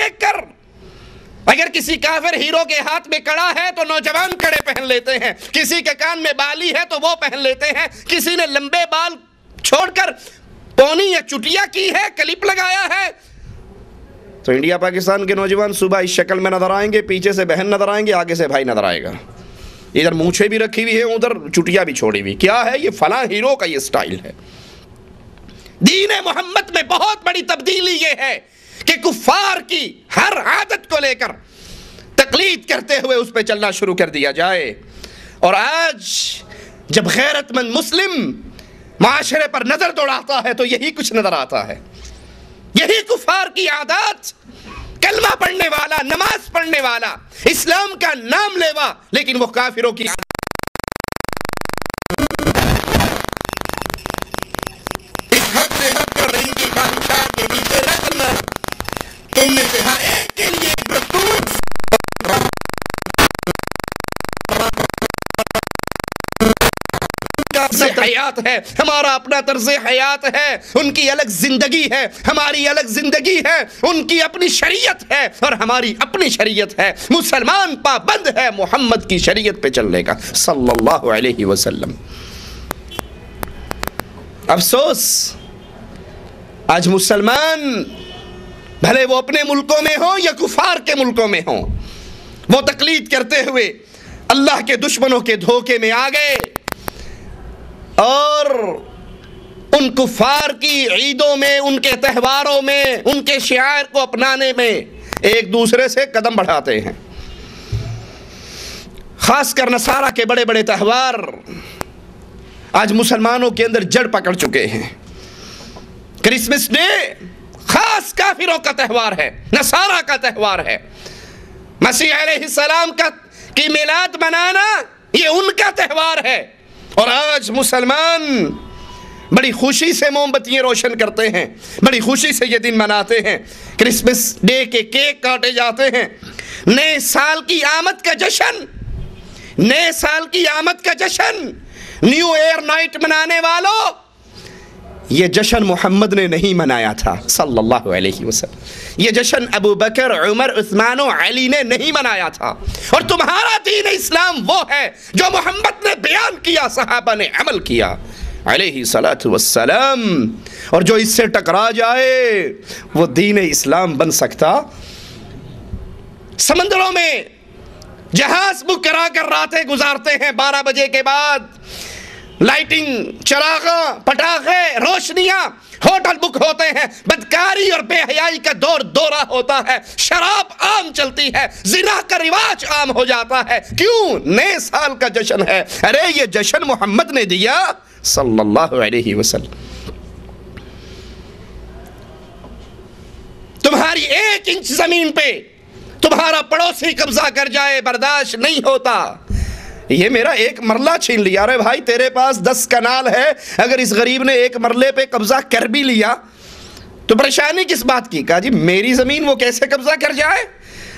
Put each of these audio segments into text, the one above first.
देखकर अगर किसी काफिर हीरो के हाथ में कड़ा है तो नौजवान कड़े पहन लेते हैं, किसी के कान में बाली है तो वो पहन लेते हैं, किसी ने लंबे बाल छोड़कर पौनी या चुटिया की है, क्लिप लगाया है। तो इंडिया पाकिस्तान के नौजवान सुबह इस शक्ल में नजर आएंगे, पीछे से बहन नजर आएंगे, आगे से भाई नजर आएगा, इधर मूछे भी रखी हुई है, उधर चुटिया भी छोड़ी हुई। क्या है ये? फलां हीरो का ये स्टाइल है। दीन मोहम्मद में बहुत बड़ी तब्दीली ये है कि कुफ्फार की हर आदत को लेकर तकलीद करते हुए उस पर चलना शुरू कर दिया जाए। और आज जब गैरतमंद मुस्लिम माशरे पर नजर दौड़ाता है तो यही कुछ नजर आता है, यही कुफ्फार की आदत। कलमा पढ़ने वाला, नमाज पढ़ने वाला, इस्लाम का नाम लेवा, लेकिन वो काफिरों की इस हद से हटकर इनकी ख्वाहिशात के पीछे रखना, इनमें से हर एक के लिए दस्तूर हयात है, हमारा अपना तर्ज हयात है, उनकी अलग जिंदगी है, हमारी अलग जिंदगी है, उनकी अपनी शरीयत है और हमारी अपनी शरीयत है। मुसलमान पाबंद है मोहम्मद की शरीयत पे चलने का सल्लल्लाहु अलैहि वसल्लम। अफसोस आज मुसलमान भले वो अपने मुल्कों में हो या कुफार के मुल्कों में हो, वो तकलीद करते हुए अल्लाह के दुश्मनों के धोखे में आ गए और उन कुफार की ईदों में, उनके त्योहारों में, उनके शिआर को अपनाने में एक दूसरे से कदम बढ़ाते हैं। खासकर नसारा के बड़े बड़े त्यौहार आज मुसलमानों के अंदर जड़ पकड़ चुके हैं। क्रिसमस डे खास काफिरों का त्यौहार है, नसारा का त्यौहार है। मसीह अलैहिस्सलाम की मिलाद मनाना ये उनका त्यौहार है और आज मुसलमान बड़ी खुशी से मोमबत्तियां रोशन करते हैं, बड़ी खुशी से ये दिन मनाते हैं। क्रिसमस डे के केक काटे जाते हैं, नए साल की आमद का जश्न, नए साल की आमद का जश्न, न्यू ईयर नाइट मनाने वालों, ये जश्न मोहम्मद ने नहीं मनाया था सल्लल्लाहु अलैहि वसल्लम। ये जश्न अबू बकर, उमर, उस्मान और अली ने नहीं मनाया था। और तुम्हारा दीन इस्लाम वो है जो मोहम्मद ने बयान किया, सहाबा ने अमल किया अलैहि सलातु वस्सलाम। और जो इससे टकरा जाए वो दीन इस्लाम बन सकता? समंदरों में जहाज बुक करा कर रातें गुजारते हैं, 12 बजे के बाद लाइटिंग, चरागा, पटाखे, रोशनियां, होटल बुक होते हैं, बदकारी और बेहयाई का दौर दौरा होता है, शराब आम चलती है, जिना का रिवाज आम हो जाता है। क्यों? नए साल का जश्न है। अरे ये जश्न मोहम्मद ने दिया सल्लल्लाहु अलैहि वसल्लम। तुम्हारी 1 इंच जमीन पे तुम्हारा पड़ोसी कब्जा कर जाए बर्दाश्त नहीं होता। ये मेरा एक मरला छीन लिया, अरे भाई तेरे पास 10 कनाल है, अगर इस गरीब ने एक मरले पे कब्जा कर भी लिया तो परेशानी किस बात की? कहा जी मेरी जमीन वो कैसे कब्जा कर जाए?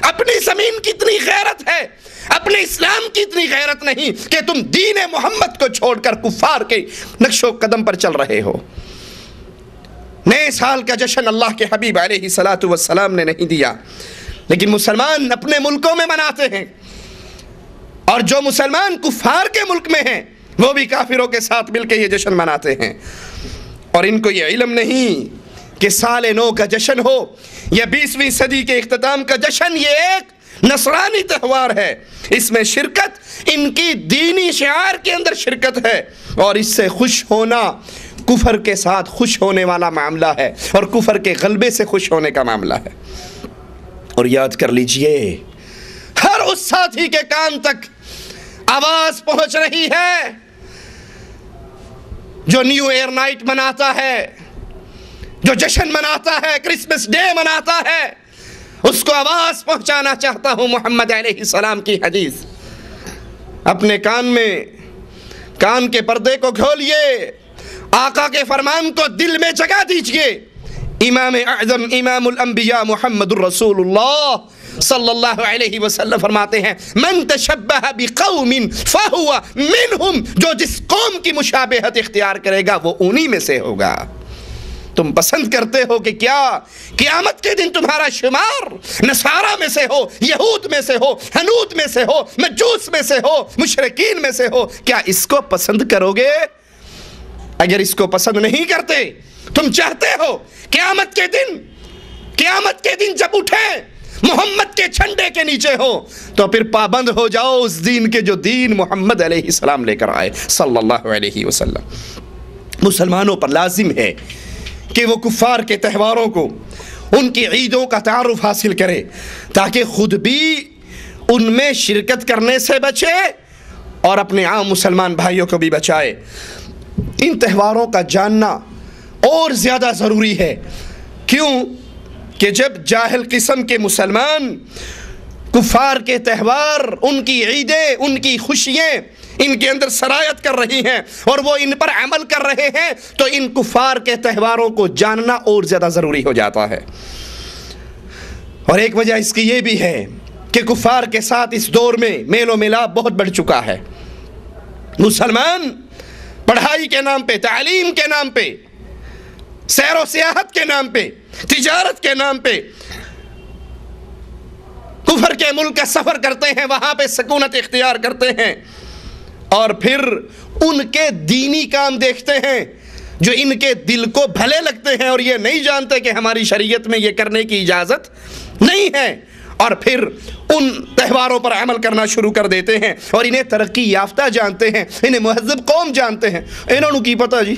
अपनी जमीन की इतनी गैरत है, अपने इस्लाम की इतनी गैरत नहीं कि तुम दीन मोहम्मद को छोड़कर कुफार के नक्शो कदम पर चल रहे हो। नए साल का जश्न अल्लाह के हबीब अलैहिस्सलातु वस्सलाम ने नहीं दिया, लेकिन मुसलमान अपने मुल्कों में मनाते हैं। और जो मुसलमान कुफार के मुल्क में हैं वो भी काफिरों के साथ मिलकर ये जश्न मनाते हैं। और इनको ये इल्म नहीं कि साल नौ का जश्न हो या 20वीं सदी के इख्तिताम का जश्न, ये एक नसरानी त्यौहार है। इसमें शिरकत इनकी दीनी शिआर के अंदर शिरकत है और इससे खुश होना कुफर के साथ खुश होने वाला मामला है और कुफर के गलबे से खुश होने का मामला है। और याद कर लीजिए, हर उस साथी के कान तक आवाज पहुंच रही है जो न्यू ईयर नाइट मनाता है, जो जश्न मनाता है, क्रिसमस डे मनाता है, उसको आवाज पहुंचाना चाहता हूं मोहम्मद अलैहिस्सलाम की हदीस। अपने कान के पर्दे को खोलिए, आका के फरमान को दिल में जगा दीजिए। इमाम आज़म इमामुल अंबिया मुहम्मदुर रसूलुल्लाह सल्लल्लाहु अलैहि वसल्लम फरमाते हैं, मन तशब्बह बिक़ौमिन फहुवा मिनहुम, जो जिस कौम की मुशाबहत इख्तियार करेगा वो उन्हीं में से होगा। तुम पसंद करते हो कि क्या क़यामत के दिन तुम्हारा शुमार नसारा में से हो, यहूद में से हो, हनूद में से हो, मजूस में से हो, मुशरिकीन में से हो, क्या इसको पसंद करोगे? अगर इसको पसंद नहीं करते, तुम चाहते हो क़यामत के दिन जब उठे मोहम्मद के झंडे के नीचे हो, तो फिर पाबंद हो जाओ उस दीन के जो दीन मोहम्मद अलैहिस्सलाम लेकर आए सल्लल्लाहु अलैहि वसल्लम। मुसलमानों पर लाजिम है कि वो कुफ़ार के त्यौहारों को, उनकी ईदों का तारुफ हासिल करे, ताकि ख़ुद भी उनमें शिरकत करने से बचे और अपने आम मुसलमान भाइयों को भी बचाए। इन त्यौहारों का जानना और ज़्यादा ज़रूरी है। क्यों कि जब जाहिल किस्म के मुसलमान कुफ़ार के त्यौहार, उनकी ईदें, उनकी खुशियाँ इनके अंदर सरायत कर रही हैं और वो इन पर अमल कर रहे हैं, तो इन कुफ़ार के त्यौहारों को जानना और ज़्यादा ज़रूरी हो जाता है। और एक वजह इसकी ये भी है कि कुफ़ार के साथ इस दौर में मेलो मिलाप बहुत बढ़ चुका है। मुसलमान पढ़ाई के नाम पे, तालीम के नाम पे, सैर व सियाहत के नाम पे, तिजारत के नाम पे कुफर के मुल्क का सफ़र करते हैं, वहाँ पे सकूनत इख्तियार करते हैं और फिर उनके दीनी काम देखते हैं जो इनके दिल को भले लगते हैं और ये नहीं जानते कि हमारी शरीयत में ये करने की इजाज़त नहीं है, और फिर उन त्यौहारों पर अमल करना शुरू कर देते हैं और इन्हें तरक्की याफ्ता जानते हैं, इन्हें महज़ब कौम जानते हैं। इन्होंने की पता जी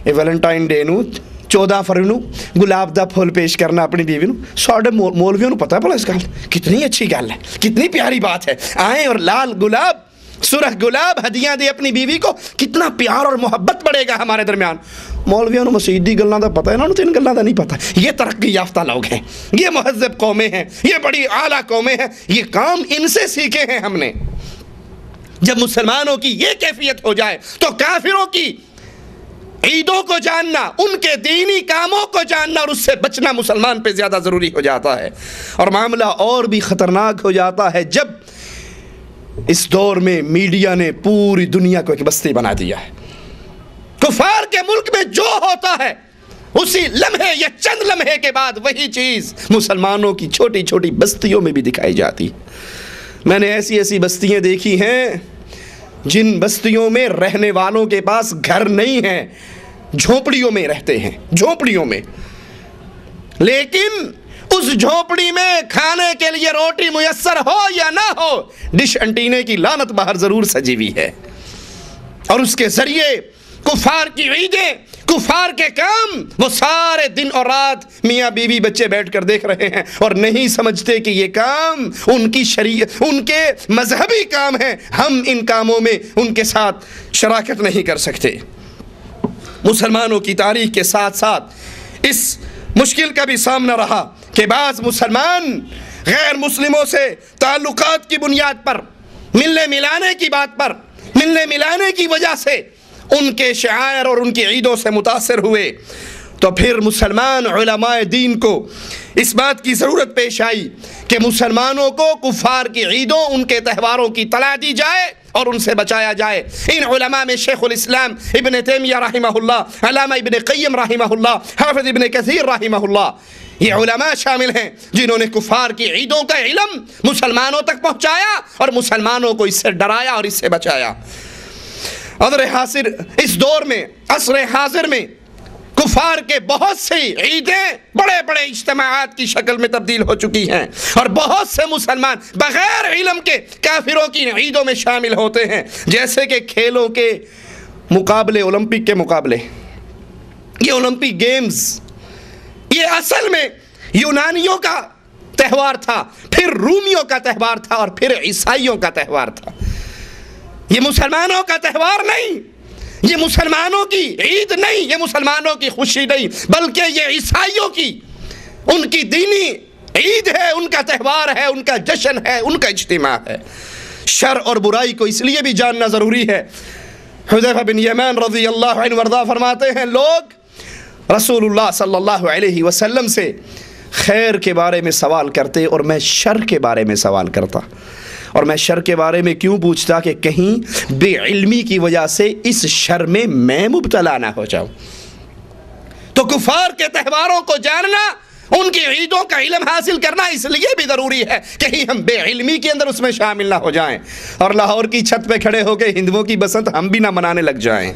ये वैलेंटाइन डे नू 14 फरवरी नू गुलाब दा फुल पेश करना अपनी बीवी नू, साढ़े मौलवियों नू पता है भला इस गल, कितनी अच्छी गल है, कितनी प्यारी बात है। आए और लाल गुलाब, सुरख गुलाब हदियाँ दे अपनी बीवी को, कितना प्यार और मोहब्बत बढ़ेगा हमारे दरमियान। मौलवियों नू मसीह दी गल्लां दा पता है, इन्होंने तो इन गल्लां दा नहीं पता। ये तरक्की याफ्ता लोग हैं, ये महज़ब कौमें हैं, ये बड़ी आला कौमें हैं, ये काम इनसे सीखे हैं हमने। जब मुसलमानों की ये कैफियत हो जाए तो काफिरों की ईदों को जानना, उनके दीनी कामों को जानना और उससे बचना मुसलमान पे ज़्यादा ज़रूरी हो जाता है। और मामला और भी ख़तरनाक हो जाता है जब इस दौर में मीडिया ने पूरी दुनिया को एक बस्ती बना दिया है। कुफार के मुल्क में जो होता है उसी लम्हे या चंद लम्हे के बाद वही चीज़ मुसलमानों की छोटी छोटी बस्तियों में भी दिखाई जाती। मैंने ऐसी ऐसी बस्तियां देखी हैं जिन बस्तियों में रहने वालों के पास घर नहीं है, झोपड़ियों में रहते हैं, झोपड़ियों में, लेकिन उस झोपड़ी में खाने के लिए रोटी मुयस्सर हो या ना हो, डिश एंटीने की लानत बाहर जरूर सजी हुई है। और उसके जरिए कुफार की ईदें, कुफार के काम वो सारे दिन और रात मियाँ बीवी बच्चे बैठकर देख रहे हैं और नहीं समझते कि ये काम उनकी शरीयत, उनके मजहबी काम है। हम इन कामों में उनके साथ शराकत नहीं कर सकते। मुसलमानों की तारीख के साथ साथ इस मुश्किल का भी सामना रहा कि बाज़ मुसलमान गैर मुस्लिमों से ताल्लुकात की बुनियाद पर, मिलने मिलाने की बात पर, मिलने मिलाने की वजह से उनके शायर और उनकी ईदों से मुतासर हुए। तो फिर मुसलमान उलमाए दीन को इस बात की ज़रूरत पेश आई कि मुसलमानों को कुफ़ार की ईदों, उनके त्यौहारों की तला दी जाए और उनसे बचाया जाए। इन उलमा में शेखुल इस्लाम इब्न तैमिया रहमहुल्लाह, अल्लामा इब्न क़य्यिम रहमहुल्लाह, हाफ़िज़ इब्न कसीर रहमहुल्लाह, ये उलमा शामिल हैं जिन्होंने कुफ़ार की ईदों का इल्म मुसलमानों तक पहुँचाया और मुसलमानों को इससे डराया और इससे बचाया। इस दौर में, असर हाजिर में कुफार के बहुत सी ईदें बड़े बड़े इज्तिमाआत की शक्ल में तब्दील हो चुकी हैं और बहुत से मुसलमान बगैर इल्म के काफिरों की ईदों में शामिल होते हैं। जैसे कि खेलों के मुकाबले, ओलंपिक के मुकाबले, ये ओलंपिक गेम्स, ये असल में यूनानियों का त्यौहार था, फिर रूमियों का त्यौहार था और फिर ईसाइयों का त्यौहार था। ये मुसलमानों का त्यौहार नहीं, ये मुसलमानों की ईद नहीं, ये मुसलमानों की खुशी नहीं, बल्कि ये ईसाइयों की, उनकी दीनी ईद है, उनका त्यौहार है, उनका जश्न है, उनका इज्तिमा है। शर और बुराई को इसलिए भी जानना ज़रूरी है। हुज़ैफ़ा बिन यमान रज़ियल्लाहु अन्हु वर्दा फरमाते हैं, लोग रसूलुल्लाह सल्लल्लाहु अलैहि वसल्लम से खैर के बारे में सवाल करते और मैं शर के बारे में सवाल करता। और मैं शर के बारे में क्यों पूछता कि कहीं बेइल्मी की वजह से इस शर में मैं मुब्तला ना हो जाऊं। तो कुफार के त्योहारों को जानना, उनकी ईदों का इल्म हासिल करना इसलिए भी ज़रूरी है कहीं हम बेइल्मी के अंदर उसमें शामिल ना हो जाएं और लाहौर की छत पे खड़े होकर हिंदुओं की बसंत हम भी ना मनाने लग जाएं।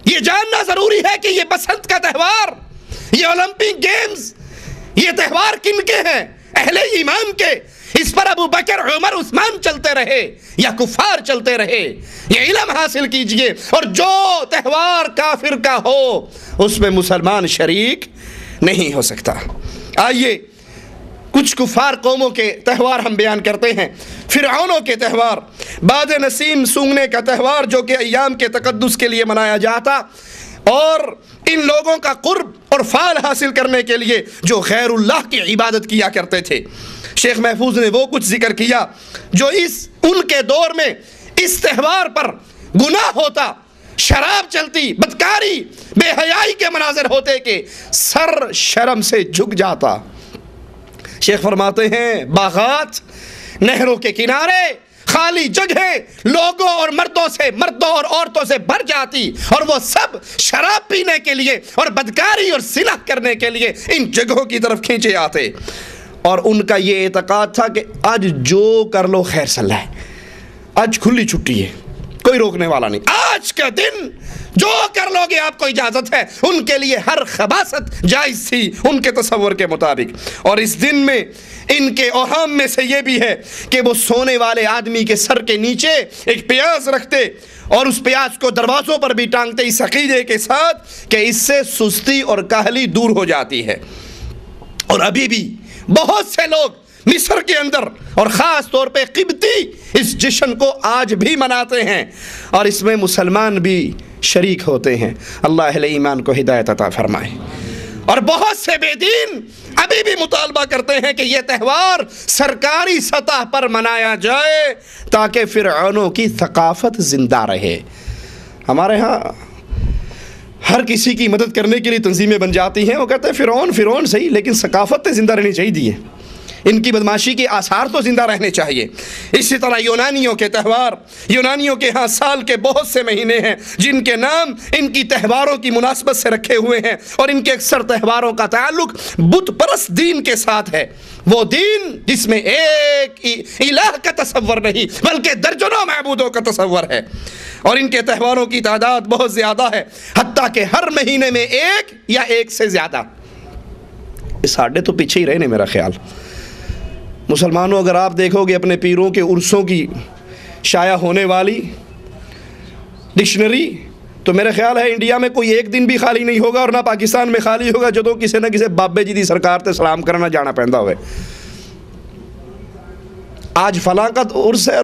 ये जानना ज़रूरी है कि ये बसंत का त्यौहार, ये ओलंपिक गेम्स, ये त्यौहार किनके हैं? अहले ईमान के। इस पर अबू बकर, उमर, उस्मान चलते रहे या कुफार चलते रहे, ये इल्म हासिल कीजिए। और जो त्यौहार काफिर का हो उसमें मुसलमान शरीक नहीं हो सकता। आइए कुछ कुफार कौमों के त्यौहार हम बयान करते हैं। फिरऔनों के त्यौहार, बाद नसीम सूंघने का त्यौहार जो कि अय्याम के तकद्दुस के लिए मनाया जाता और इन लोगों का कुर्ब और फाल हासिल करने के लिए जो गैरुल्लाह की इबादत किया करते थे। शेख महफूज ने वो कुछ जिक्र किया जो उनके दौर में इस त्यौहार पर गुनाह होता, शराब चलती, बदकारी, बेहयाई के मनाज़र होते कि सर शर्म से झुक जाता। शेख फरमाते हैं बागात, नहरों के किनारे खाली जगह लोगों और मर्दों और औरतों से भर जाती और वो सब शराब पीने के लिए और बदकारी और सिनाह करने के लिए इन जगहों की तरफ खींचे आते। और उनका ये एतकाद था कि आज जो कर लो खैर सल्लाह है, आज खुली छुट्टी है, कोई रोकने वाला नहीं, आज का दिन जो कर लोगे आपको इजाजत है। उनके लिए हर खबासत जायज थी उनके तसव्वुर के मुताबिक। और इस दिन में इनके औहाम में से ये भी है कि वो सोने वाले आदमी के सर के नीचे एक प्याज रखते और उस प्याज को दरवाज़ों पर भी टांगते इस अकीदे के साथ कि इससे सुस्ती और काहली दूर हो जाती है। और अभी भी बहुत से लोग मिस्र के अंदर और ख़ास तौर पे किब्ती इस जश्न को आज भी मनाते हैं और इसमें मुसलमान भी शरीक होते हैं। अल्लाह अहले ईमान को हिदायत अता फरमाए। और बहुत से बेदीन अभी भी मुतालबा करते हैं कि यह त्यौहार सरकारी सतह पर मनाया जाए ताकि फिरऔनों की सकाफत ज़िंदा रहे। हमारे यहाँ हर किसी की मदद करने के लिए तंजीमें बन जाती हैं, वो कहते हैं फ़िरौन सही लेकिन सकाफत तो ज़िंदा रहनी चाहिए, इनकी बदमाशी के आसार तो ज़िंदा रहने चाहिए। इसी तरह यूनानियों के त्यौहार, यूनानियों के यहाँ साल के बहुत से महीने हैं जिनके नाम इनकी त्यौहारों की मुनासबत से रखे हुए हैं और इनके अक्सर त्यौहारों का ताल्लुक बुत परस्त दीन के साथ है। वो दीन जिसमें एक इलाह का तसव्वुर नहीं बल्कि दर्जनों महबूदों का तसव्वुर है। और इनके त्यौहारों की तादाद बहुत ज़्यादा है, हत्ता कि हर महीने में एक या एक से ज़्यादा। साढ़े तो पीछे ही रहे नहीं मेरा ख्याल। मुसलमानों अगर आप देखोगे अपने पीरों के उर्सों की शाया होने वाली डिक्शनरी तो मेरा ख्याल है इंडिया में कोई एक दिन भी खाली नहीं होगा और ना पाकिस्तान में खाली होगा जो किसी न किसी बाबे जी दी सरकार ते सलाम करना जाना पैंदा होवे। आज फलां का उर्स है